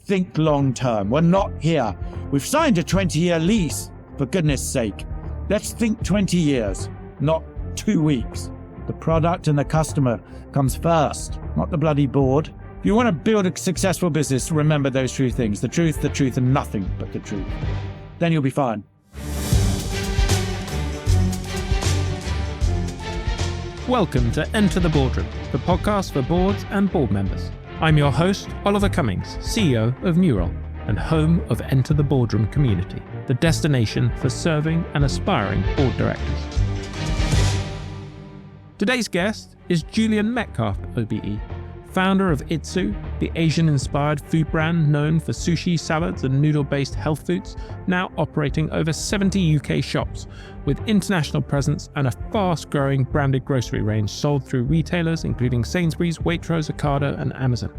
think long term. We're not here. We've signed a 20-year lease, for goodness sake. Let's think 20 years, not 2 weeks. The product and the customer comes first, not the bloody board. If you want to build a successful business, remember those three things: the truth, and nothing but the truth. Then you'll be fine. Welcome to Enter the Boardroom, the podcast for boards and board members. I'm your host, Oliver Cummings, CEO of Newroll, and home of Enter the Boardroom community, the destination for serving and aspiring board directors. Today's guest is Julian Metcalfe OBE, founder of Itsu, the Asian-inspired food brand known for sushi, salads and noodle-based health foods, now operating over 70 UK shops, with international presence and a fast-growing branded grocery range sold through retailers including Sainsbury's, Waitrose, Ocado and Amazon.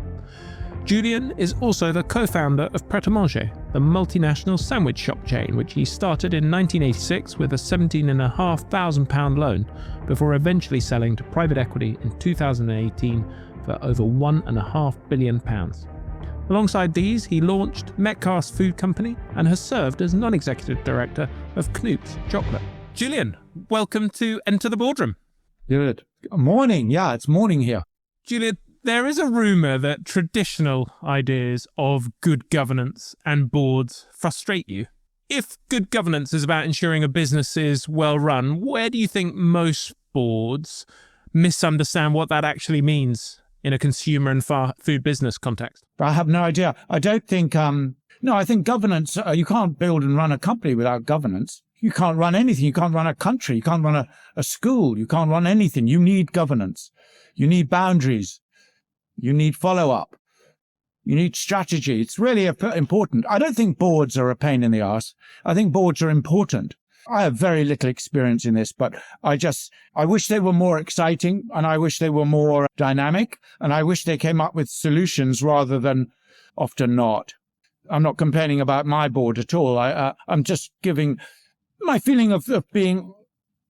Julian is also the co-founder of Pret and Itsu, the multinational sandwich shop chain, which he started in 1986 with a £17,500 loan before eventually selling to private equity in 2018 for over £1.5 billion. Alongside these, he launched Metcalfe's Food Company and has served as non-executive director of Knoops Chocolate. Julian, welcome to Enter the Boardroom. Good. Morning. Yeah, it's morning here. Julian, there is a rumour that traditional ideas of good governance and boards frustrate you. If good governance is about ensuring a business is well run, where do you think most boards misunderstand what that actually means in a consumer and food business context? I have no idea. I don't think, I think governance, you can't build and run a company without governance. You can't run anything. You can't run a country. You can't run a school. You can't run anything. You need governance. You need boundaries. You need follow-up. You need strategy. It's really important. I don't think boards are a pain in the arse. I think boards are important. I have very little experience in this, but I wish they were more exciting, and I wish they were more dynamic, and I wish they came up with solutions rather than often not. I'm not complaining about my board at all. I'm just giving my feeling of being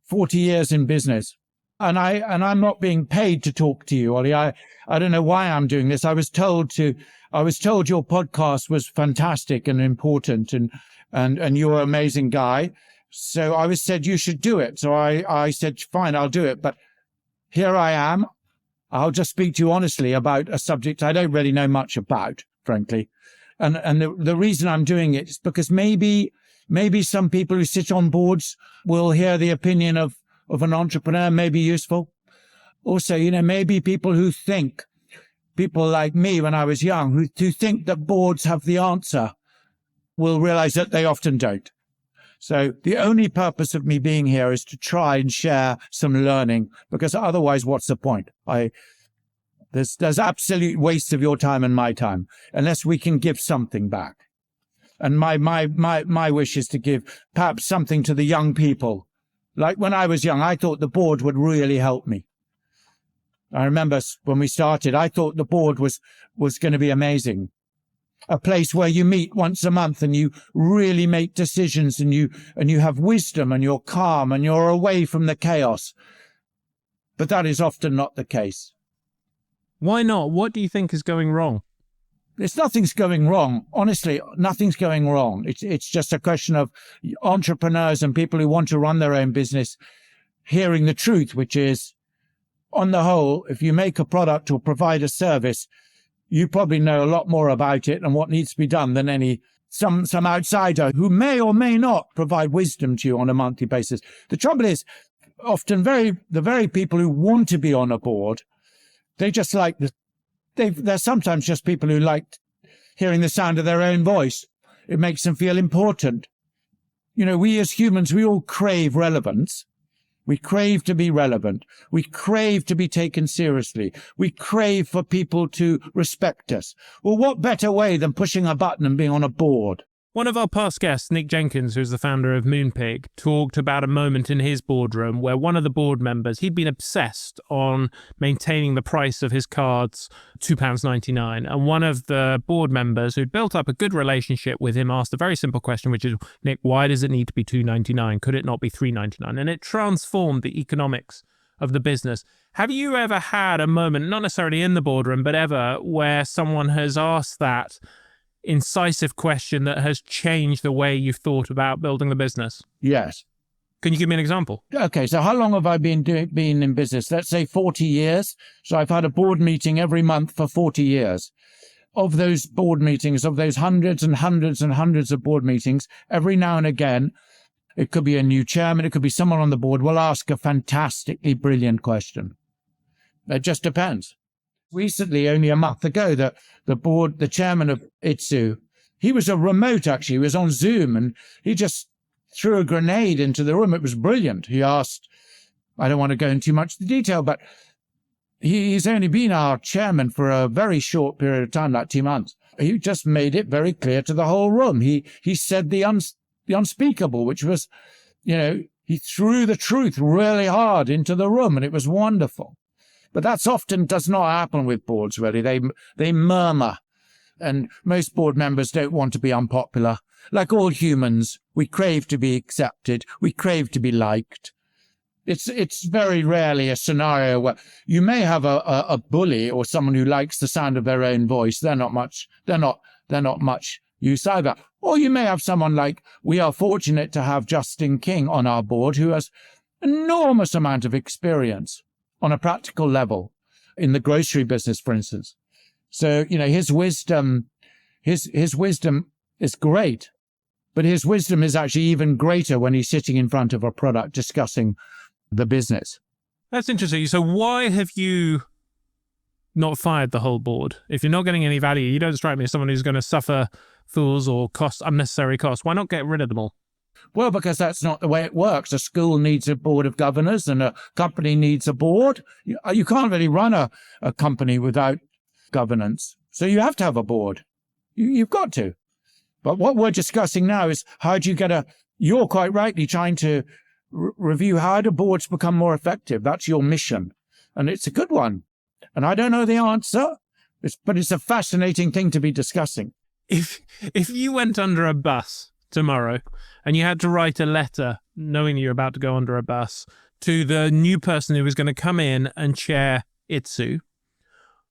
40 years in business. And I'm not being paid to talk to you, Ollie. I don't know why I'm doing this. I was told your podcast was fantastic and important and you're an amazing guy. So I was said you should do it. So I said, fine, I'll do it. But here I am. I'll just speak to you honestly about a subject I don't really know much about, frankly. And the reason I'm doing it is because maybe some people who sit on boards will hear the opinion of an entrepreneur, may be useful. Also, maybe people like me when I was young, who think that boards have the answer, will realize that they often don't. So the only purpose of me being here is to try and share some learning, because otherwise, what's the point? There's absolute waste of your time and my time, unless we can give something back. And my wish is to give perhaps something to the young people. Like when I was young, I thought the board would really help me. I remember when we started, I thought the board was going to be amazing. A place where you meet once a month and you really make decisions and you have wisdom and you're calm and you're away from the chaos. But that is often not the case. Why not? What do you think is going wrong? Nothing's going wrong. Honestly, nothing's going wrong. It's just a question of entrepreneurs and people who want to run their own business hearing the truth, which is, on the whole, if you make a product or provide a service, you probably know a lot more about it and what needs to be done than some outsider who may or may not provide wisdom to you on a monthly basis. The trouble is, often the very people who want to be on a board, they just like they're sometimes just people who like hearing the sound of their own voice. It makes them feel important. We as humans, we all crave relevance. We crave to be relevant. We crave to be taken seriously. We crave for people to respect us. Well, what better way than pushing a button and being on a board? One of our past guests, Nick Jenkins, who's the founder of Moonpig, talked about a moment in his boardroom where one of the board members, he'd been obsessed on maintaining the price of his cards, £2.99. And one of the board members who'd built up a good relationship with him asked a very simple question, which is, Nick, why does it need to be £2.99? Could it not be £3.99? And it transformed the economics of the business. Have you ever had a moment, not necessarily in the boardroom, but ever, where someone has asked that incisive question that has changed the way you've thought about building the business? Yes. Can you give me an example? Okay, so how long have I been in business? Let's say 40 years. So I've had a board meeting every month for 40 years. Of those board meetings, of those hundreds and hundreds and hundreds of board meetings, every now and again, it could be a new chairman, it could be someone on the board will ask a fantastically brilliant question. It just depends. Recently, only a month ago, the chairman of Itsu, he was a remote actually, he was on Zoom, and he just threw a grenade into the room. It was brilliant. He asked, I don't want to go into too much detail, but he's only been our chairman for a very short period of time, like 2 months. He just made it very clear to the whole room. He said the unspeakable, which was, he threw the truth really hard into the room, and it was wonderful. But that's often does not happen with boards, really. They murmur, and most board members don't want to be unpopular. Like all humans, we crave to be accepted. We crave to be liked. It's very rarely a scenario where you may have a bully or someone who likes the sound of their own voice. They're not much use either. Or you may have someone like, we are fortunate to have Justin King on our board, who has enormous amount of experience on a practical level in the grocery business, for instance. So, his wisdom is great, but his wisdom is actually even greater when he's sitting in front of a product discussing the business. That's interesting. So why have you not fired the whole board? If you're not getting any value, you don't strike me as someone who's going to suffer fools or unnecessary costs. Why not get rid of them all? Well, because that's not the way it works. A school needs a board of governors and a company needs a board. You can't really run a company without governance. So you have to have a board. You've got to. But what we're discussing now is how do you you're quite rightly trying to review how do boards become more effective. That's your mission. And it's a good one. And I don't know the answer, but it's a fascinating thing to be discussing. If you went under a bus tomorrow and you had to write a letter, knowing you're about to go under a bus, to the new person who was going to come in and chair Itsu,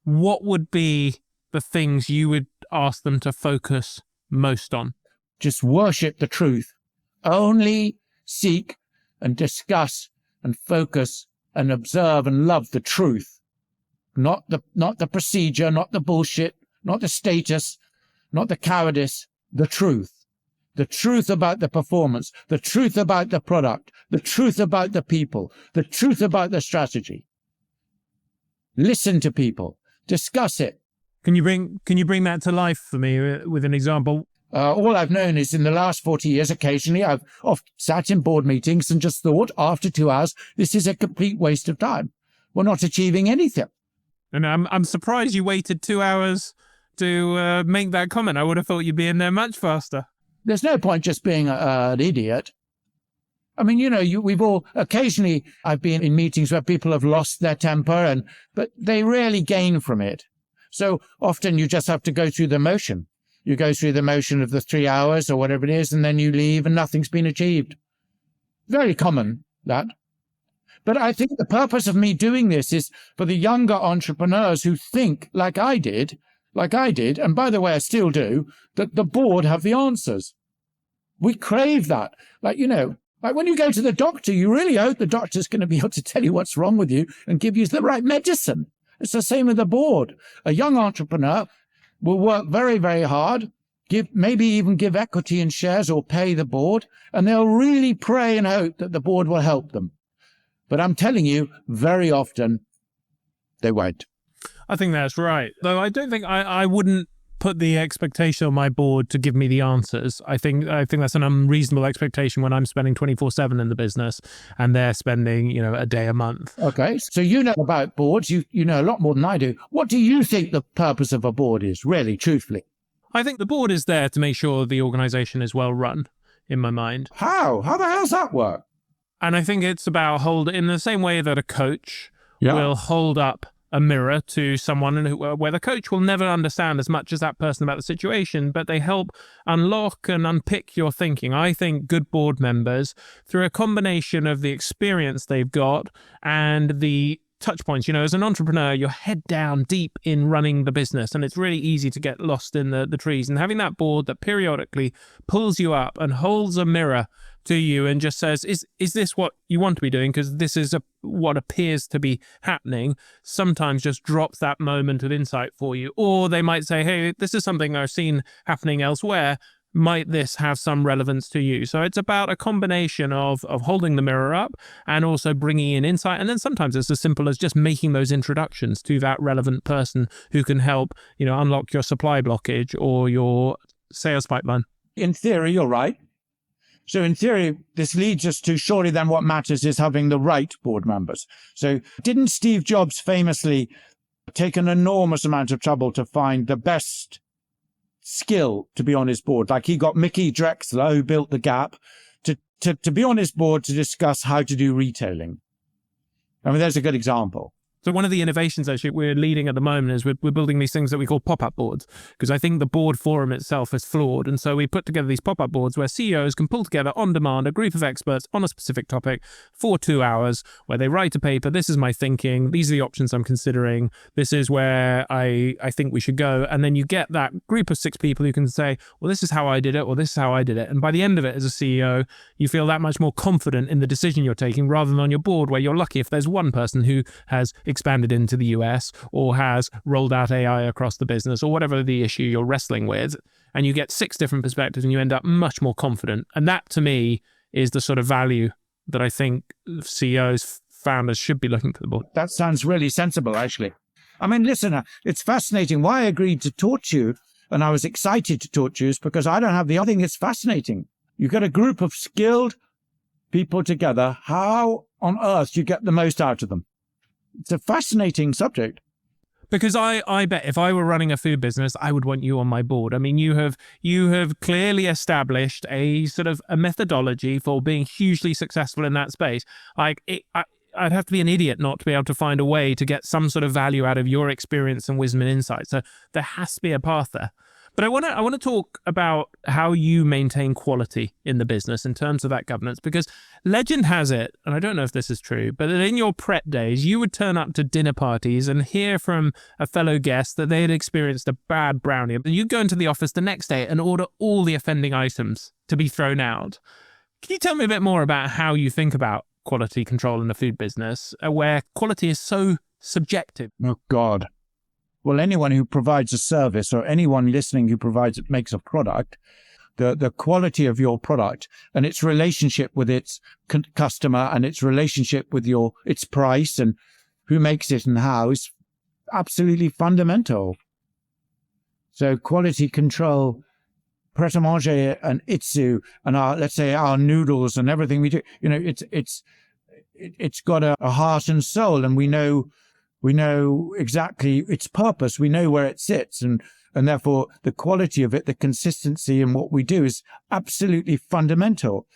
what would be the things you would ask them to focus most on? Just worship the truth. Only seek and discuss and focus and observe and love the truth. Not the procedure, not the bullshit, not the status, not the cowardice, the truth. The truth about the performance, the truth about the product, the truth about the people, the truth about the strategy. Listen to people, discuss it. Can you bring that to life for me with an example? All I've known is in the last 40 years, occasionally I've sat in board meetings and just thought after 2 hours, this is a complete waste of time. We're not achieving anything. And I'm surprised you waited 2 hours to make that comment. I would have thought you'd be in there much faster. There's no point just being an idiot. I mean, we've all occasionally I've been in meetings where people have lost their temper, but they rarely gain from it. So often you just have to go through the motion. You go through the motion of the 3 hours or whatever it is, and then you leave and nothing's been achieved. Very common, that. But I think the purpose of me doing this is for the younger entrepreneurs who think like I did, and by the way, I still do, that the board have the answers. We crave that. Like when you go to the doctor, you really hope the doctor's going to be able to tell you what's wrong with you and give you the right medicine. It's the same with the board. A young entrepreneur will work very, very hard, maybe even give equity in shares or pay the board, and they'll really pray and hope that the board will help them. But I'm telling you, very often, they won't. I think that's right. Though I don't think I wouldn't put the expectation on my board to give me the answers. I think that's an unreasonable expectation when I'm spending 24/7 in the business and they're spending, a day a month. Okay, so you know about boards. You know a lot more than I do. What do you think the purpose of a board is, really, truthfully? I think the board is there to make sure the organization is well run, in my mind. How? How the hell does that work? And I think it's about in the same way that a coach will hold up a mirror to someone where the coach will never understand as much as that person about the situation, but they help unlock and unpick your thinking. I think good board members, through a combination of the experience they've got and the touch points. As an entrepreneur, you're head down deep in running the business, and it's really easy to get lost in the trees. And having that board that periodically pulls you up and holds a mirror to you and just says, is this what you want to be doing? Because this is what appears to be happening. Sometimes just drops that moment of insight for you. Or they might say, hey, this is something I've seen happening elsewhere. Might this have some relevance to you? So it's about a combination of holding the mirror up and also bringing in insight. And then sometimes it's as simple as just making those introductions to that relevant person who can help, unlock your supply blockage or your sales pipeline. In theory, you're right. So in theory, this leads us to surely then what matters is having the right board members. So didn't Steve Jobs famously take an enormous amount of trouble to find the best skill to be on his board? Like he got Mickey Drexler, who built the Gap, to be on his board to discuss how to do retailing. I mean, there's a good example. So one of the innovations actually we're leading at the moment is we're building these things that we call pop-up boards, because I think the board forum itself is flawed. And so we put together these pop-up boards where CEOs can pull together on demand a group of experts on a specific topic for 2 hours, where they write a paper. This is my thinking. These are the options I'm considering. This is where I think we should go. And then you get that group of 6 people who can say, well, this is how I did it, or this is how I did it. And by the end of it, as a CEO, you feel that much more confident in the decision you're taking, rather than on your board where you're lucky if there's one person who has expanded into the US or has rolled out AI across the business or whatever the issue you're wrestling with, and you get 6 different perspectives and you end up much more confident. And that to me is the sort of value that I think CEOs, founders should be looking for the board. That sounds really sensible, actually. I mean, listen, it's fascinating. Why I agreed to talk to you and I was excited to talk to you is because I don't have the other thing. It's fascinating. You get a group of skilled people together. How on earth do you get the most out of them? It's a fascinating subject. Because I bet if I were running a food business, I would want you on my board. I mean, you have clearly established a sort of a methodology for being hugely successful in that space. I'd have to be an idiot not to be able to find a way to get some sort of value out of your experience and wisdom and insight. So there has to be a path there. But I want to talk about how you maintain quality in the business in terms of that governance, because legend has it, and I don't know if this is true, but that in your Pret days, you would turn up to dinner parties and hear from a fellow guest that they had experienced a bad brownie. And you'd go into the office the next day and order all the offending items to be thrown out. Can you tell me a bit more about how you think about quality control in the food business, where quality is so subjective? Oh, God. Well, anyone who provides a service or anyone listening who makes a product, the quality of your product and its relationship with its customer and its relationship with its price and who makes it and how is absolutely fundamental. So quality control, Pret a Manger and Itsu and our noodles and everything we do, it's got a heart and soul, and we know exactly its purpose. We know where it sits, and therefore the quality of it, the consistency in what we do is absolutely fundamental.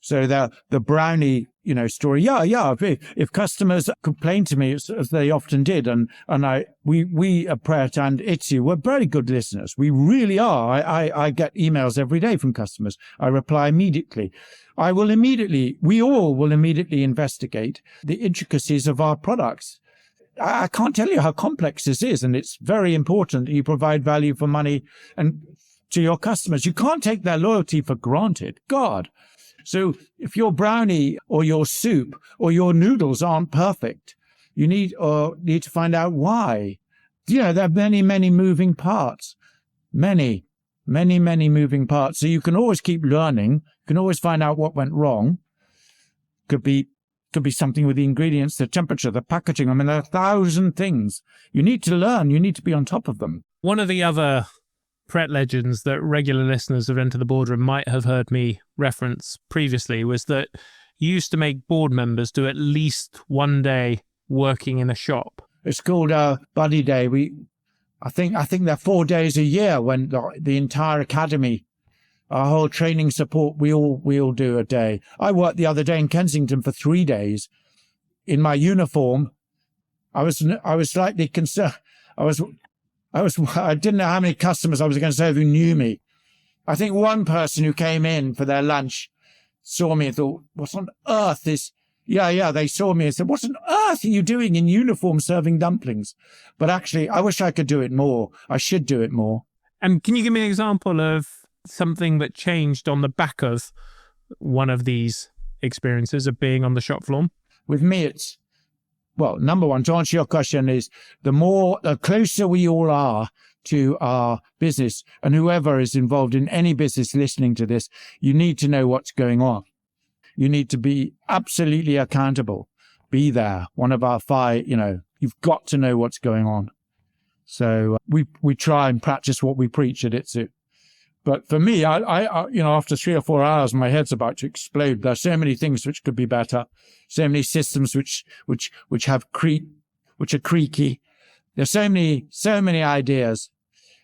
So the brownie, story. Yeah. If customers complain to me, as they often did, we at Pret and Itsu, we're very good listeners. We really are. I get emails every day from customers. I reply immediately. We all will immediately investigate the intricacies of our products. I can't tell you how complex this is, and it's very important that you provide value for money and to your customers. You can't take their loyalty for granted. God. So if your brownie or your soup or your noodles aren't perfect, you need to find out why. There are many, many moving parts. Many, many, many moving parts. So you can always keep learning. You can always find out what went wrong. Could be something with the ingredients, the temperature, the packaging. I mean, there are 1,000 things. You need to learn. You need to be on top of them. One of the other Pret legends that regular listeners of Enter the Boardroom might have heard me reference previously was that you used to make board members do at least one day working in a shop. It's called Buddy Day. I think they're 4 days a year when the entire academy, our whole training support, we all do a day. I worked the other day in Kensington for 3 days in my uniform. I was slightly concerned. I didn't know how many customers I was going to say who knew me. I think one person who came in for their lunch saw me and thought, what on earth is Yeah, they saw me and said, what on earth are you doing in uniform serving dumplings? But actually, I wish I could do it more. I should do it more. And can you give me an example of something that changed on the back of one of these experiences of being on the shop floor? With me, it's, well, number one, to answer your question, is the closer we all are to our business, and whoever is involved in any business listening to this, you need to know what's going on. You need to be absolutely accountable. Be there. One of our 5, you've got to know what's going on. So we try and practice what we preach at Itsu. But for me, I after 3 or 4 hours, my head's about to explode. There are so many things which could be better. So many systems which are creaky. There's so many ideas,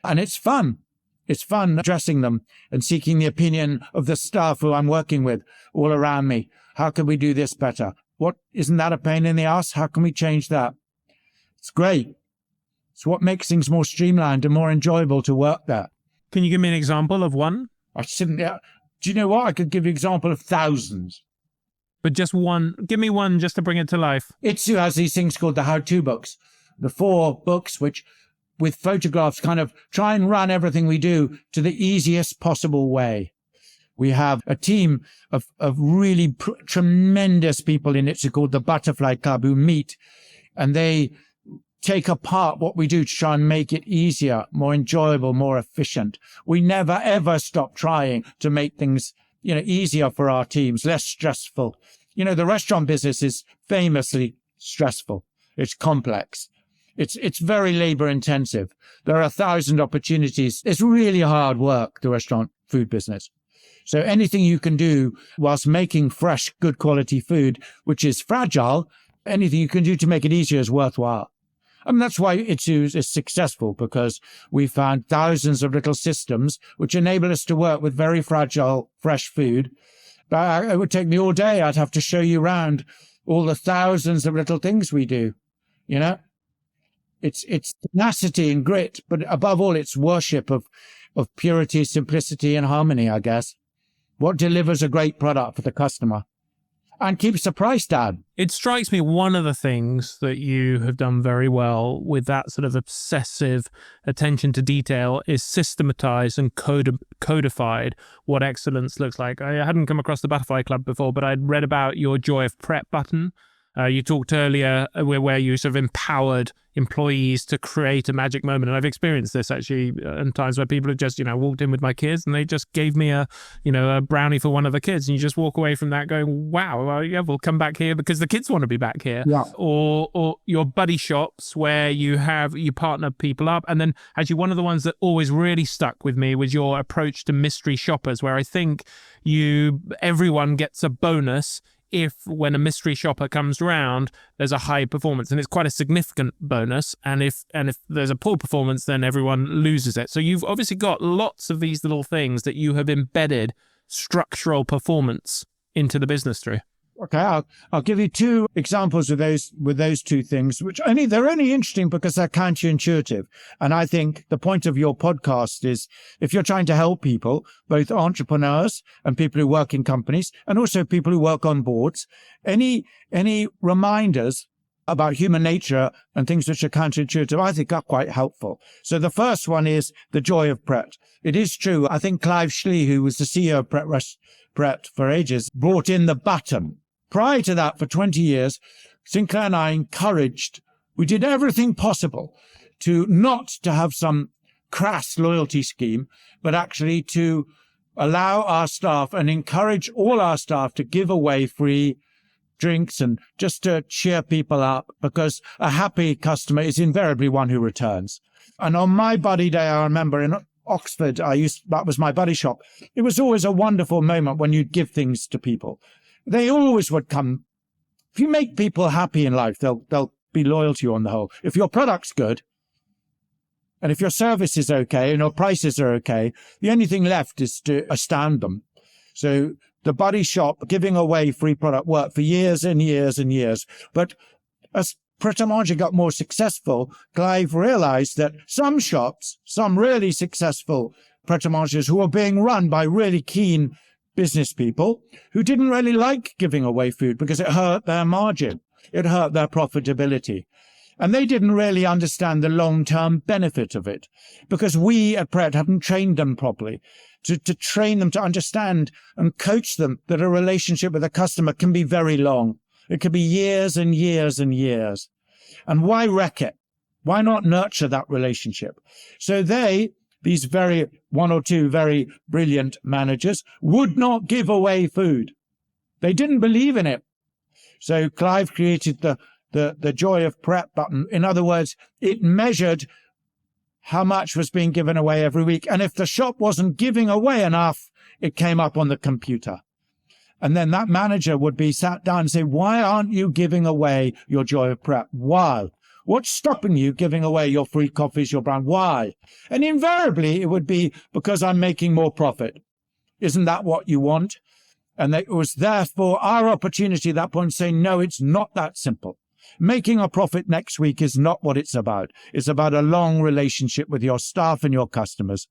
and it's fun. It's fun addressing them and seeking the opinion of the staff who I'm working with all around me. How can we do this better? Isn't that a pain in the ass? How can we change that? It's great. It's what makes things more streamlined and more enjoyable to work there. Can you give me an example of one? Do you know what? I could give you an example of thousands. But just one. Give me one just to bring it to life. Itsu has these things called the how-to books. The 4 books which, with photographs, kind of try and run everything we do to the easiest possible way. We have a team of really tremendous people in Itsu called the Butterfly Club who meet, and they take apart what we do to try and make it easier, more enjoyable, more efficient. We never, ever stop trying to make things, easier for our teams, less stressful. The restaurant business is famously stressful. It's complex. It's very labor intensive. There are 1,000 opportunities. It's really hard work, the restaurant food business. So anything you can do whilst making fresh, good quality food, which is fragile, anything you can do to make it easier is worthwhile. I mean, that's why Itsu is successful, because we found thousands of little systems which enable us to work with very fragile, fresh food. But it would take me all day. I'd have to show you around all the thousands of little things we do, It's tenacity and grit, but above all, it's worship of purity, simplicity, and harmony, I guess. What delivers a great product for the customer and keeps the price down. It strikes me one of the things that you have done very well with that sort of obsessive attention to detail is systematized and codified what excellence looks like. I hadn't come across the Butterfly Club before, but I'd read about your Joy of Pret button. You talked earlier where you sort of empowered employees to create a magic moment. And I've experienced this actually in times where people have just, walked in with my kids and they just gave me a brownie for one of the kids. And you just walk away from that going, wow, well, yeah, we'll come back here because the kids want to be back here. Yeah. Or your buddy shops where you partner people up. And then actually one of the ones that always really stuck with me was your approach to mystery shoppers, where I think everyone gets a bonus if when a mystery shopper comes round, there's a high performance, and it's quite a significant bonus. And if there's a poor performance, then everyone loses it. So you've obviously got lots of these little things that you have embedded structural performance into the business through. Okay, I'll give you 2 examples of those 2 things, which they're only interesting because they're counterintuitive. And I think the point of your podcast is, if you're trying to help people, both entrepreneurs and people who work in companies, and also people who work on boards, any reminders about human nature and things which are counterintuitive, I think are quite helpful. So the first one is the joy of Pret. It is true. I think Clive Schley, who was the CEO of Pret for ages, brought in the button. Prior to that, for 20 years, Sinclair and I we did everything possible not to have some crass loyalty scheme, but actually to allow our staff and encourage all our staff to give away free drinks and just to cheer people up, because a happy customer is invariably one who returns. And on my buddy day, I remember in Oxford, that was my buddy shop. It was always a wonderful moment when you'd give things to people. They always would come. If you make people happy in life, they'll be loyal to you on the whole. If your product's good, and if your service is okay and your prices are okay, the only thing left is to astound them. So the buddy shop giving away free product worked for years and years and years. But as Pret a Manger got more successful, Clive realized that some shops, some really successful Pret a Mangers who were being run by really keen business people who didn't really like giving away food because it hurt their margin. It hurt their profitability. And they didn't really understand the long-term benefit of it because we at Pret haven't trained them properly to train them to understand and coach them that a relationship with a customer can be very long. It could be years and years and years. And why wreck it? Why not nurture that relationship? So these one or two very brilliant managers would not give away food. They didn't believe in it. So Clive created the Joy of Pret button. In other words, it measured how much was being given away every week. And if the shop wasn't giving away enough, it came up on the computer. And then that manager would be sat down and say, why aren't you giving away your Joy of Pret? Why? What's stopping you giving away your free coffees, your brand? Why? And invariably, it would be because I'm making more profit. Isn't that what you want? And it was therefore our opportunity at that point to say, no, it's not that simple. Making a profit next week is not what it's about. It's about a long relationship with your staff and your customers.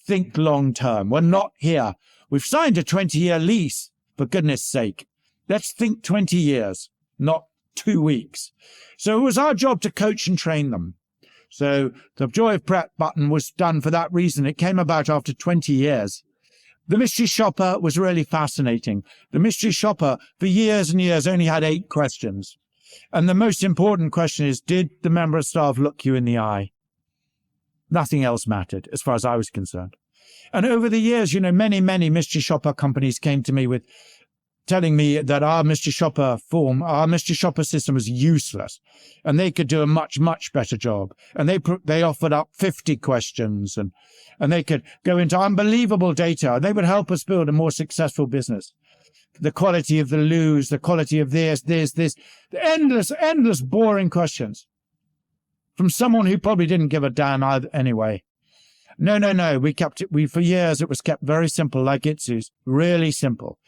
Think long term. We're not here. We've signed a 20-year lease, for goodness sake. Let's think 20 years, not 2 weeks. So it was our job to coach and train them. So the Joy of Pret button was done for that reason. It came about after 20 years. The mystery shopper was really fascinating. The mystery shopper, for years and years, only had 8 questions. And the most important question is, did the member of staff look you in the eye? Nothing else mattered, as far as I was concerned. And over the years, many, many mystery shopper companies came to me with telling me that our mystery shopper system was useless and they could do a much, much better job. And they offered up 50 questions and they could go into unbelievable data. They would help us build a more successful business. The quality of the loos, the quality of this, the endless boring questions from someone who probably didn't give a damn either anyway. No. We kept it. For years, it was kept very simple, like Itsu's, really simple.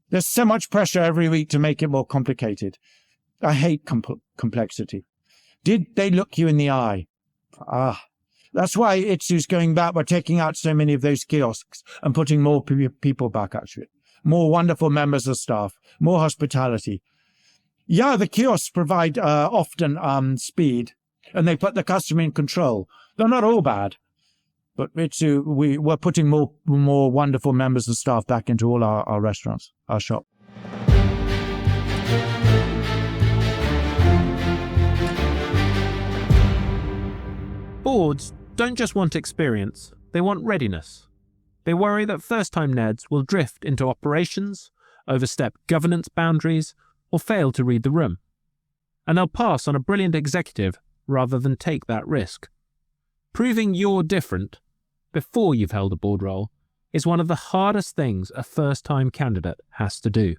There's so much pressure every week to make it more complicated. I hate complexity. Did they look you in the eye? That's why Itsu's going back. We're taking out so many of those kiosks and putting more people back, actually. More wonderful members of staff, more hospitality. Yeah, the kiosks provide often speed, and they put the customer in control. They're not all bad. But Itsu, we're putting more wonderful members of staff back into all our restaurants, our shop. Boards don't just want experience, they want readiness. They worry that first-time Neds will drift into operations, overstep governance boundaries, or fail to read the room. And they'll pass on a brilliant executive rather than take that risk. Proving you're different before you've held a board role is one of the hardest things a first-time candidate has to do.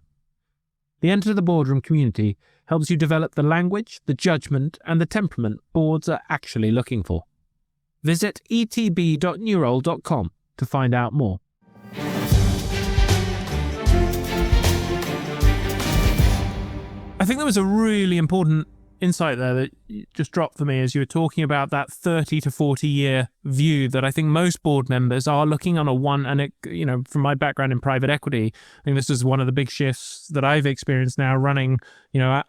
The Enter the Boardroom community helps you develop the language, the judgment, and the temperament boards are actually looking for. Visit etb.newroll.com to find out more. I think there was a really important insight there that just dropped for me as you were talking about that 30 to 40 year view that I think most board members are looking on a one, and it, from my background in private equity, I think this is one of the big shifts that I've experienced now running,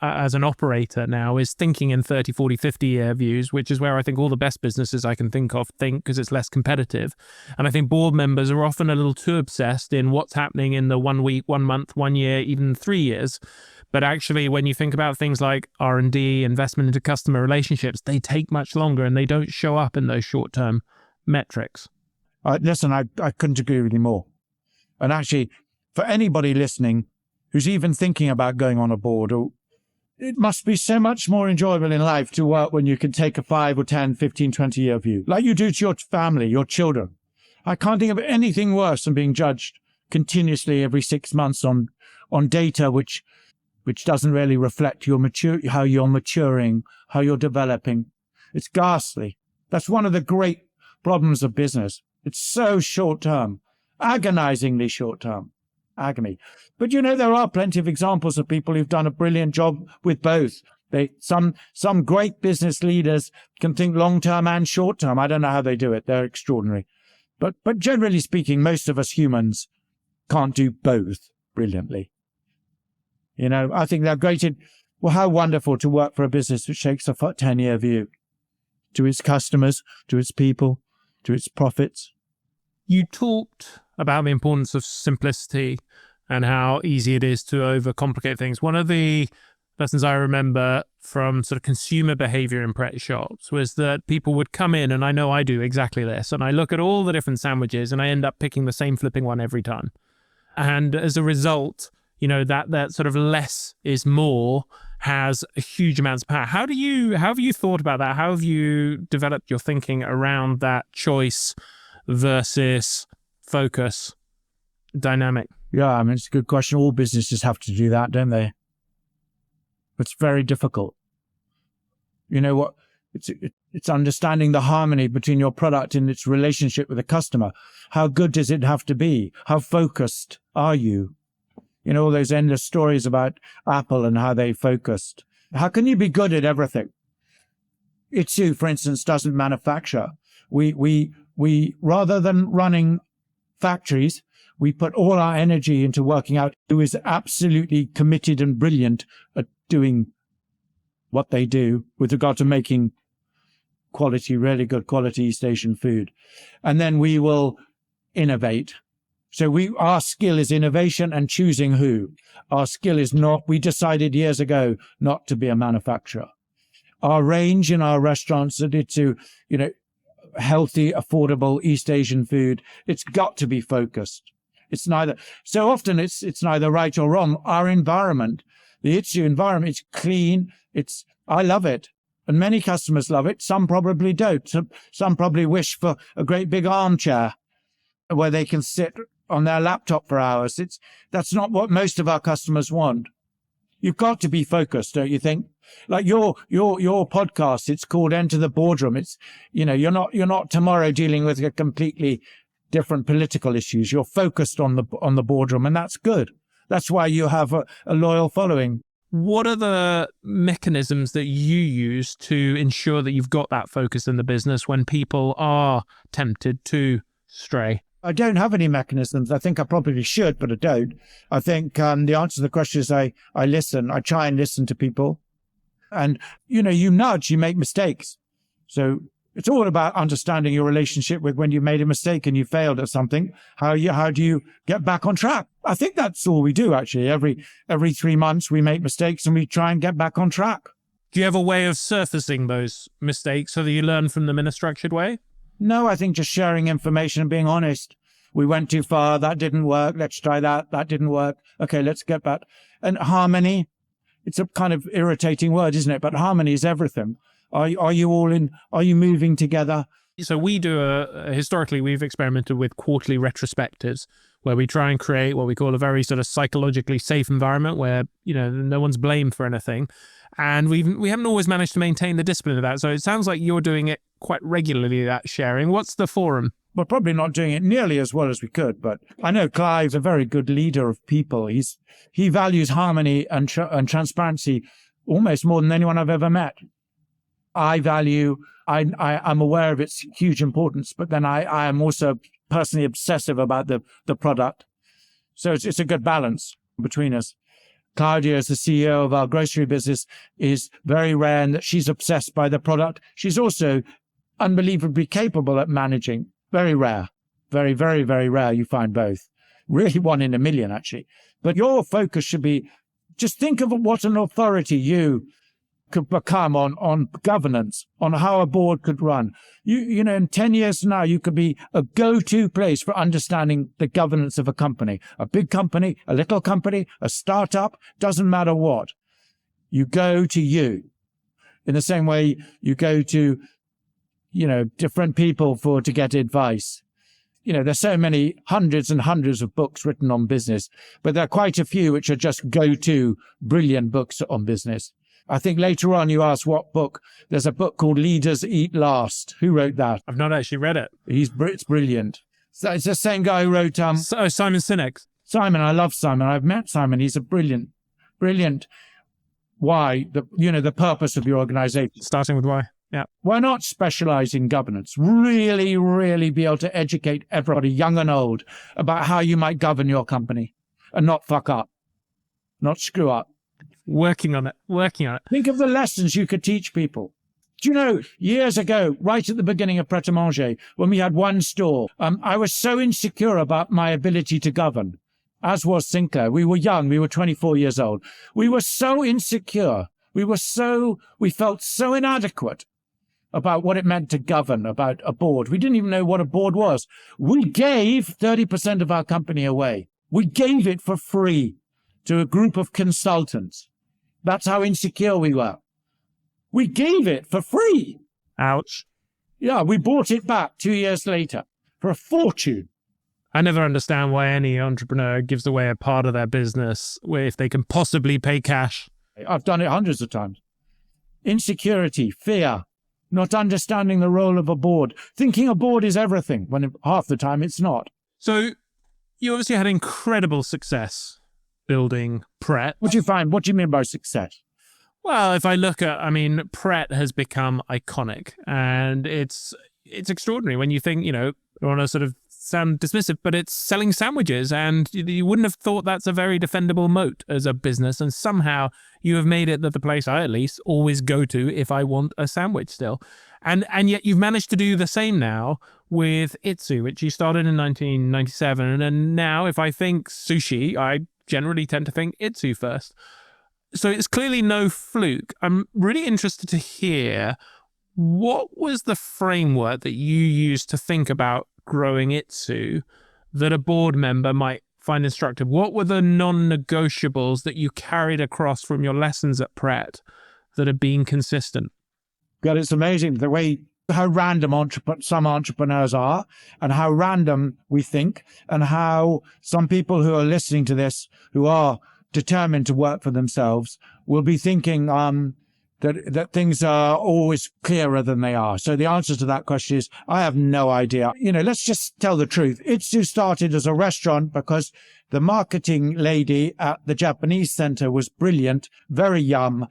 as an operator now, is thinking in 30, 40, 50 year views, which is where I think all the best businesses I can think of think, because it's less competitive. And I think board members are often a little too obsessed in what's happening in the 1 week, 1 month, 1 year, even 3 years. But actually, when you think about things like R&D, investment into customer relationships, they take much longer and they don't show up in those short-term metrics. Listen, I couldn't agree with you more. And actually, for anybody listening who's even thinking about going on a board, it must be so much more enjoyable in life to work when you can take a 5 or 10, 15, 20-year view, like you do to your family, your children. I can't think of anything worse than being judged continuously every 6 months on data which doesn't really reflect how you're maturing, how you're developing. It's ghastly. That's one of the great problems of business. It's so short-term, agonizingly short-term, agony. But there are plenty of examples of people who've done a brilliant job with both. Some great business leaders can think long-term and short-term. I don't know how they do it. They're extraordinary. But generally speaking, most of us humans can't do both brilliantly. I think they're great well, how wonderful to work for a business which takes a 10-year view to its customers, to its people, to its profits. You talked about the importance of simplicity and how easy it is to overcomplicate things. One of the lessons I remember from sort of consumer behavior in Pret shops was that people would come in, and I know I do exactly this, and I look at all the different sandwiches and I end up picking the same flipping one every time. And as a result, that sort of less is more has a huge amount of power. How have you thought about that? How have you developed your thinking around that choice versus focus dynamic? Yeah, it's a good question. All businesses have to do that, don't they? It's very difficult. You know what? It's understanding the harmony between your product and its relationship with the customer. How good does it have to be? How focused are you? All those endless stories about Apple and how they focused. How can you be good at everything? Itsu, for instance, doesn't manufacture. We rather than running factories, we put all our energy into working out who is absolutely committed and brilliant at doing what they do with regard to making quality, really good quality East Asian food. And then we will innovate. So our skill is innovation and choosing who. Our skill is not, we decided years ago not to be a manufacturer. Our range in our restaurants at Itsu, healthy, affordable East Asian food, it's got to be focused. It's neither, so often it's neither right or wrong. Our environment, the Itsu environment, it's clean. I love it. And many customers love it. Some probably don't. Some probably wish for a great big armchair where they can sit on their laptop for hours. That's not what most of our customers want. You've got to be focused, don't you think? Like your podcast, it's called Enter the Boardroom. It's, you're not tomorrow dealing with a completely different political issues. You're focused on the boardroom, and that's good. That's why you have a loyal following. What are the mechanisms that you use to ensure that you've got that focus in the business when people are tempted to stray? I don't have any mechanisms. I think I probably should, but I don't. I think the answer to the question is I listen. I try and listen to people. And, you nudge, you make mistakes. So it's all about understanding your relationship with when you made a mistake and you failed at something. How do you get back on track? I think that's all we do, actually. Every 3 months we make mistakes and we try and get back on track. Do you have a way of surfacing those mistakes so that you learn from them in a structured way? No, I think just sharing information and being honest. We went too far. That didn't work. Let's try that. That didn't work. Okay, let's get back. And harmony, it's a kind of irritating word, isn't it? But harmony is everything. Are you all in? Are you moving together? So we do historically, we've experimented with quarterly retrospectives where we try and create what we call a very sort of psychologically safe environment where, no one's blamed for anything. And we haven't always managed to maintain the discipline of that. So it sounds like you're doing it quite regularly, that sharing. What's the forum? We're probably not doing it nearly as well as we could, but I know Clive's a very good leader of people. He values harmony and transparency almost more than anyone I've ever met. I'm aware of its huge importance, but then I am also personally obsessive about the product. So it's a good balance between us. Claudia, as the CEO of our grocery business, is very rare in that she's obsessed by the product. She's also unbelievably capable at managing. Very rare. Very, very, very rare you find both. Really 1 in a million, actually. But your focus should be, just think of what an authority you could become on governance, on how a board could run. In 10 years from now, you could be a go-to place for understanding the governance of a company. A big company, a little company, a startup, doesn't matter what. You go to you. In the same way you go to, different people to get advice. There's so many hundreds and hundreds of books written on business, but there are quite a few which are just go-to brilliant books on business. I think later on you asked what book. There's a book called Leaders Eat Last. Who wrote that? I've not actually read it. It's brilliant. So it's the same guy who wrote... Simon Sinek. Simon, I love Simon. I've met Simon. He's a brilliant why, the purpose of your organization. Starting with why? Yeah. Why not specialize in governance? Really, really be able to educate everybody, young and old, about how you might govern your company and not fuck up, not screw up. Working on it. Think of the lessons you could teach people. Do you know, years ago, right at the beginning of Pret a Manger, when we had one store, I was so insecure about my ability to govern, as was Sinclair. We were young. We were 24 years old. We were so insecure. We felt so inadequate about what it meant to govern, about a board. We didn't even know what a board was. We gave 30% of our company away. We gave it for free to a group of consultants. That's how insecure we were. We gave it for free. Ouch. Yeah, we bought it back 2 years later for a fortune. I never understand why any entrepreneur gives away a part of their business if they can possibly pay cash. I've done it hundreds of times. Insecurity, fear, not understanding the role of a board, thinking a board is everything, when half the time it's not. So you obviously had incredible success building Pret. What do you find? What do you mean by success? Well, if I look at, Pret has become iconic, and it's extraordinary when you think, I don't want to sort of sound dismissive, but it's selling sandwiches, and you wouldn't have thought that's a very defendable moat as a business, and somehow you have made it that the place I at least always go to if I want a sandwich still. And yet you've managed to do the same now with Itsu, which you started in 1997, and now if I think sushi, I generally tend to think Itsu first. So it's clearly no fluke. I'm really interested to hear, what was the framework that you used to think about growing Itsu that a board member might find instructive? What were the non-negotiables that you carried across from your lessons at Pret that have been consistent? God, it's amazing how random some entrepreneurs are, and how random we think, and how some people who are listening to this, who are determined to work for themselves, will be thinking that things are always clearer than they are. So the answer to that question is, I have no idea. Let's just tell the truth. Itsu started as a restaurant because the marketing lady at the Japanese center was brilliant, very young,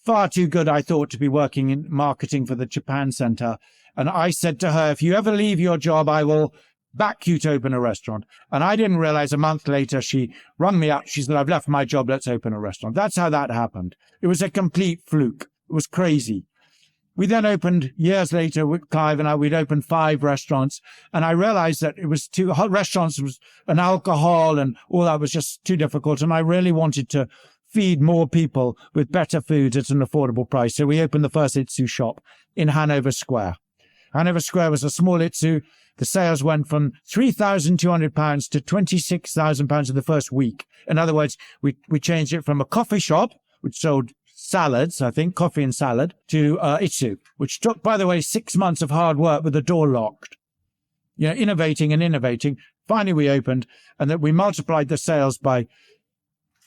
far too good, I thought, to be working in marketing for the Japan center. And I said to her, if you ever leave your job, I will back you to open a restaurant. And I didn't realize a month later, she rung me up. She said, I've left my job. Let's open a restaurant. That's how that happened. It was a complete fluke. It was crazy. We then opened, years later, with Clive and I, we'd opened 5 restaurants. And I realized that it was restaurants was an alcohol and all that was just too difficult. And I really wanted to feed more people with better food at an affordable price. So we opened the first Itsu shop in Hanover Square. Hanover Square was a small Itsu. The sales went from £3,200 to £26,000 in the first week. In other words, we changed it from a coffee shop, which sold salads, I think, coffee and salad, to Itsu, which took, by the way, 6 months of hard work with the door locked. Innovating and innovating. Finally, we opened, and that we multiplied the sales by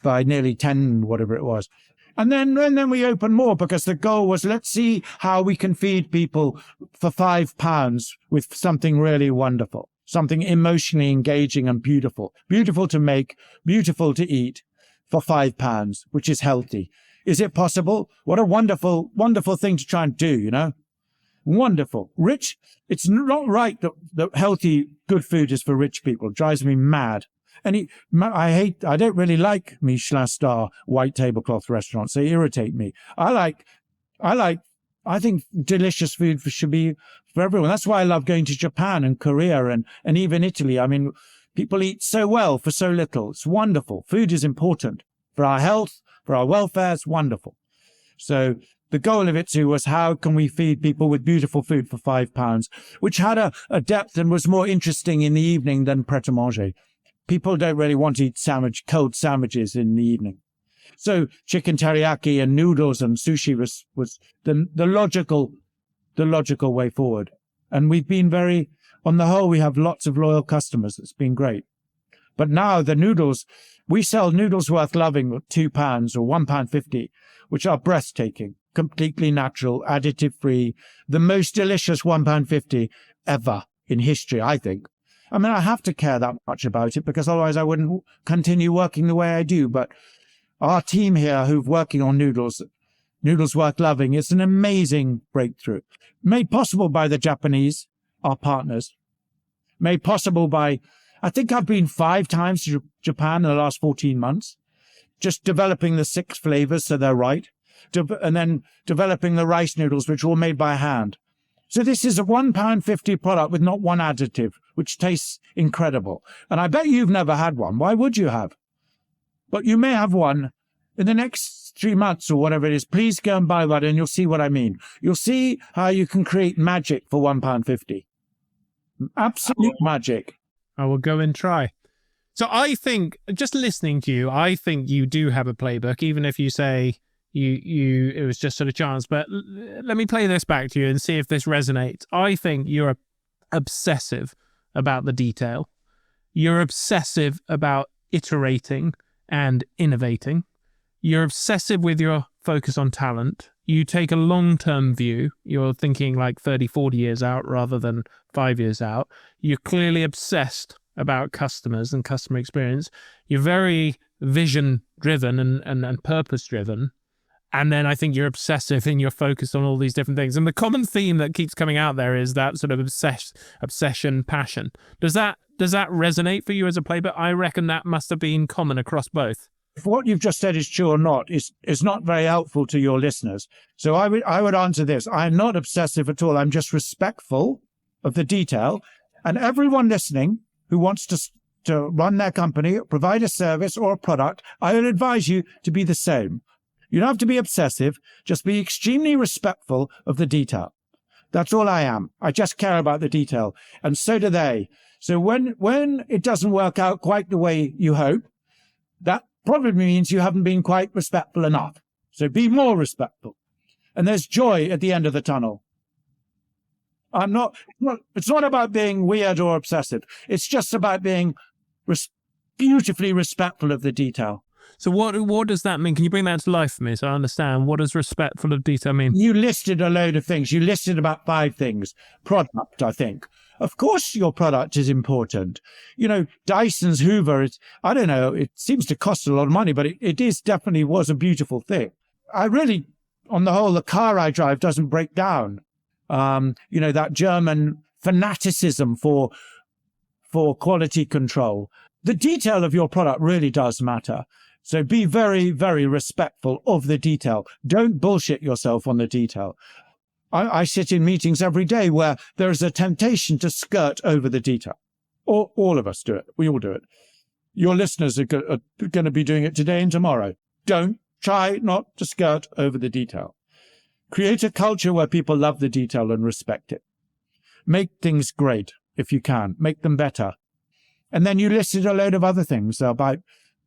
nearly 10, whatever it was. And then we opened more, because the goal was, let's see how we can feed people for £5 with something really wonderful, something emotionally engaging and beautiful. Beautiful to make, beautiful to eat for £5, which is healthy. Is it possible? What a wonderful, wonderful thing to try and do, Wonderful. Rich, it's not right that healthy, good food is for rich people. It drives me mad. And I don't really like Michelin star white tablecloth restaurants. They irritate me. I think delicious food should be for everyone. That's why I love going to Japan and Korea and even Italy. People eat so well for so little. It's wonderful. Food is important for our health, for our welfare. It's wonderful. So the goal of Itsu was, how can we feed people with beautiful food for £5, which had a depth and was more interesting in the evening than Pret a Manger. People don't really want to eat cold sandwiches in the evening. So chicken teriyaki and noodles and sushi was the logical way forward. And we've been on the whole, we have lots of loyal customers. It's been great. But now the noodles, we sell noodles worth loving at £2 or £1.50, which are breathtaking, completely natural, additive-free, the most delicious £1.50 ever in history, I think. I have to care that much about it, because otherwise I wouldn't continue working the way I do. But our team here who've working on noodles, Noodles worth loving. It's an amazing breakthrough. Made possible by the Japanese, our partners. Made possible by, I think I've been 5 times to Japan in the last 14 months, just developing the 6 flavors so they're right, and then developing the rice noodles, which are all made by hand. So this is a £1.50 product with not one additive, which tastes incredible. And I bet you've never had one. Why would you have? But you may have one in the next 3 months or whatever it is. Please go and buy one and you'll see what I mean. You'll see how you can create magic for £1.50. Absolute magic. I will go and try. So I think, just listening to you, I think you do have a playbook, even if you say it was just sort of chance. But let me play this back to you and see if this resonates. I think you're obsessive about the detail. You're obsessive about iterating and innovating. You're obsessive with your focus on talent. You take a long-term view. You're thinking like 30, 40 years out rather than 5 years out. You're clearly obsessed about customers and customer experience. You're very vision-driven and purpose-driven. And then I think you're obsessive and you're focused on all these different things. And the common theme that keeps coming out there is that sort of obsession, passion. Does that resonate for you as a playbook? I reckon that must have been common across both. If what you've just said is true or not is not very helpful to your listeners. So I would answer this. I'm not obsessive at all. I'm just respectful of the detail. And everyone listening who wants to run their company, provide a service or a product, I would advise you to be the same. You don't have to be obsessive. Just be extremely respectful of the detail. That's all I am. I just care about the detail. And so do they. So when it doesn't work out quite the way you hope, that probably means you haven't been quite respectful enough. So be more respectful. And there's joy at the end of the tunnel. It's not about being weird or obsessive. It's just about being beautifully respectful of the detail. So what does that mean? Can you bring that to life for me so I understand? What does respectful of detail mean? You listed a load of things. You listed about 5 things. Product, I think. Of course your product is important. You know, Dyson's Hoover, I don't know, it seems to cost a lot of money, but it definitely was a beautiful thing. I really, on the whole, the car I drive doesn't break down. You know, that German fanaticism for quality control. The detail of your product really does matter. So be very, very respectful of the detail. Don't bullshit yourself on the detail. I sit in meetings every day where there is a temptation to skirt over the detail. All of us do it. We all do it. Your listeners are going to be doing it today and tomorrow. Don't try not to skirt over the detail. Create a culture where people love the detail and respect it. Make things great if you can. Make them better. And then you listed a load of other things about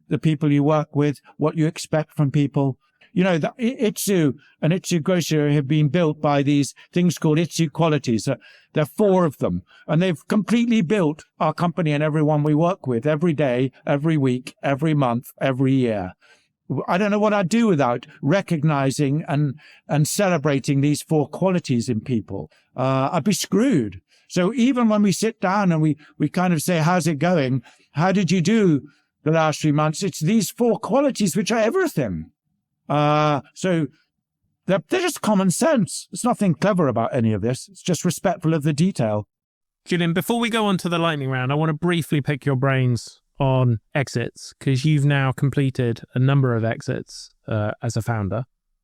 the people you work with, what you expect from people. You know, the Itsu and Itsu Grocery have been built by these things called Itsu qualities. There are 4 of them. And they've completely built our company and everyone we work with every day, every week, every month, every year. I don't know what I'd do without recognizing and celebrating these 4 qualities in people. I'd be screwed. So even when we sit down and we kind of say, how's it going? How did you do the last 3 months? It's these 4 qualities which are everything. So they're just common sense. There's nothing clever about any of this. It's just respectful of the detail. Julian, before we go on to the lightning round, I want to briefly pick your brains on exits, because you've now completed a number of exits as a founder.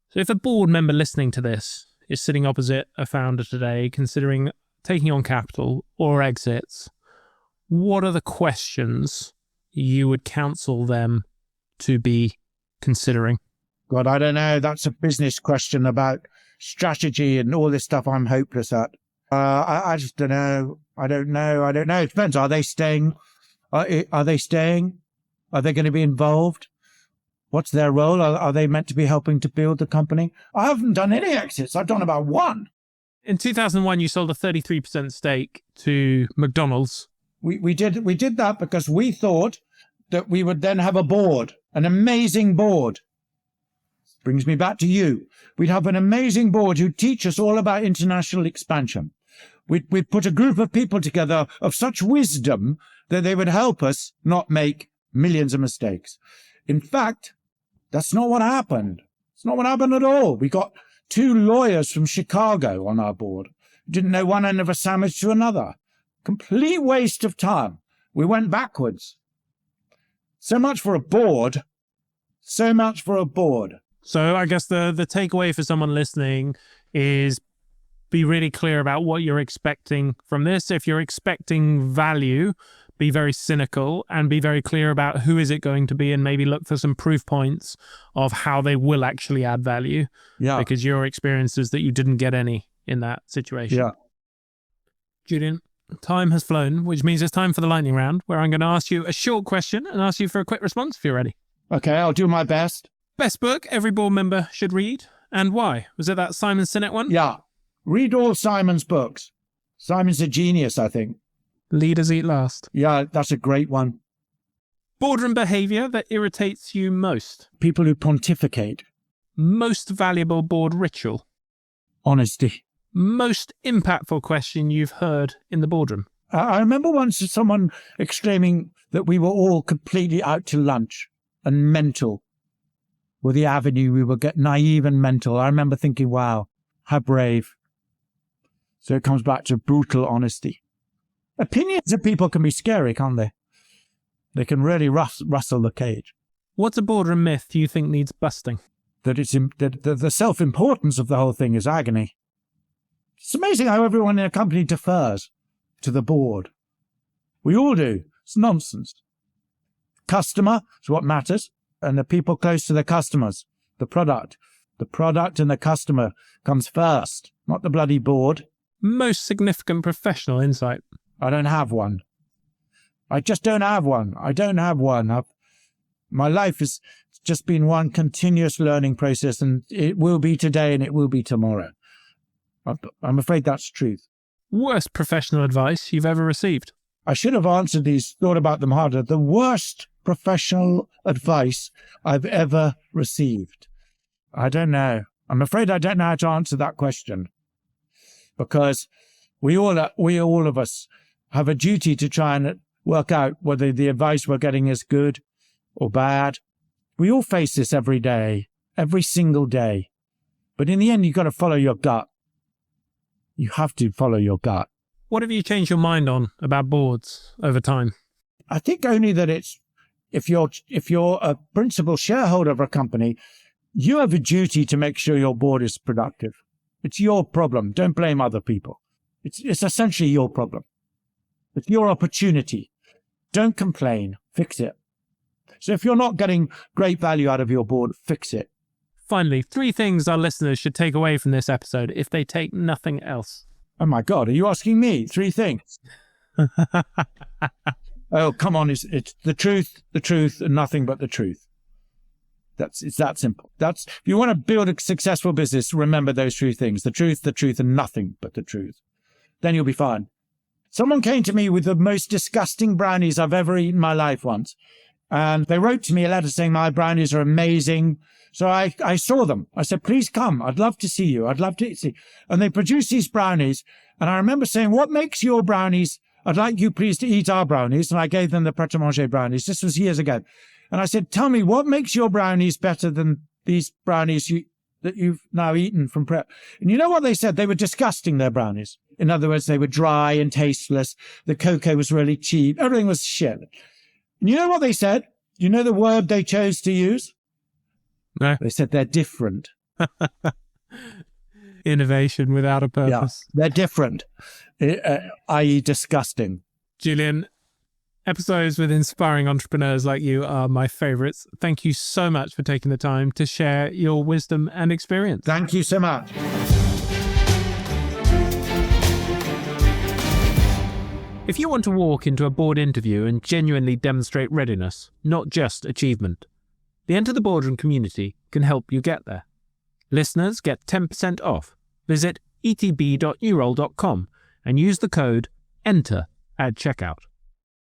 So if a board member listening to this is sitting opposite a founder today, considering taking on capital or exits, what are the questions you would counsel them to be considering? God, I don't know. That's a business question about strategy and all this stuff I'm hopeless at. I just don't know. I don't know. It depends. Are they staying? Are they staying? Are they going to be involved? What's their role? Are they meant to be helping to build the company? I haven't done any exits. I've done about 1. In 2001, you sold a 33% stake to McDonald's. We did that because we thought that we would then have a board, an amazing board. Brings me back to you. We'd have an amazing board who'd teach us all about international expansion. We'd put a group of people together of such wisdom that they would help us not make millions of mistakes. In fact, that's not what happened. It's not what happened at all. We got 2 lawyers from Chicago on our board. Didn't know one end of a sandwich to another. Complete waste of time. We went backwards. So much for a board. So much for a board. So I guess the takeaway for someone listening is be really clear about what you're expecting from this. If you're expecting value, be very cynical and be very clear about who is it going to be, and maybe look for some proof points of how they will actually add value. Yeah. Because your experience is that you didn't get any in that situation. Yeah. Julian, time has flown, which means it's time for the lightning round, where I'm going to ask you a short question and ask you for a quick response if you're ready. Okay, I'll do my best. Best book every board member should read, and why? Was it that Simon Sinek one? Yeah. Read all Simon's books. Simon's a genius, I think. Leaders Eat Last. Yeah, that's a great one. Boardroom behavior that irritates you most. People who pontificate. Most valuable board ritual. Honesty. Most impactful question you've heard in the boardroom. I remember once someone exclaiming that we were all completely out to lunch and mental. With the avenue, we were naive and mental. I remember thinking, wow, how brave. So it comes back to brutal honesty. Opinions of people can be scary, can't they? They can really rustle the cage. What's a boardroom myth you think needs busting? That the self-importance of the whole thing is agony. It's amazing how everyone in a company defers to the board. We all do. It's nonsense. Customer is what matters, and the people close to the customers, the product. The product and the customer comes first, not the bloody board. Most significant professional insight. I don't have one. I just don't have one. I don't have one. My life has just been one continuous learning process, and it will be today and it will be tomorrow. I'm afraid that's truth. Worst professional advice you've ever received? I should have answered these, thought about them harder. The worst professional advice I've ever received. I don't know. I'm afraid I don't know how to answer that question, because we all of us have a duty to try and work out whether the advice we're getting is good or bad. We all face this every day, every single day. But in the end, you've got to follow your gut. You have to follow your gut. What have you changed your mind on about boards over time? I think only that it's, if you're a principal shareholder of a company, you have a duty to make sure your board is productive. It's your problem. Don't blame other people. It's essentially your problem. It's your opportunity. Don't complain. Fix it. So if you're not getting great value out of your board, fix it. Finally, 3 things our listeners should take away from this episode if they take nothing else. Oh my God, are you asking me 3 things? Oh, come on. It's the truth, and nothing but the truth. It's that simple. If you want to build a successful business, remember those 3 things. The truth, and nothing but the truth. Then you'll be fine. Someone came to me with the most disgusting brownies I've ever eaten in my life once. And they wrote to me a letter saying my brownies are amazing. So I saw them. I said, please come. I'd love to see you. I'd love to see. And they produced these brownies. And I remember saying, what makes your brownies? I'd like you please to eat our brownies. And I gave them the Pret a Manger brownies. This was years ago. And I said, tell me, what makes your brownies better than these brownies that you've now eaten from Pret? And you know what they said? They were disgusting, their brownies. In other words, they were dry and tasteless. The cocoa was really cheap. Everything was shit. And you know what they said? You know the word they chose to use? No. They said they're different. Innovation without a purpose. Yeah, they're different, i.e. disgusting. Julian, episodes with inspiring entrepreneurs like you are my favorites. Thank you so much for taking the time to share your wisdom and experience. Thank you so much. If you want to walk into a board interview and genuinely demonstrate readiness, not just achievement, the Enter the Boardroom community can help you get there. Listeners get 10% off. Visit etb.newroll.com and use the code ENTER at checkout.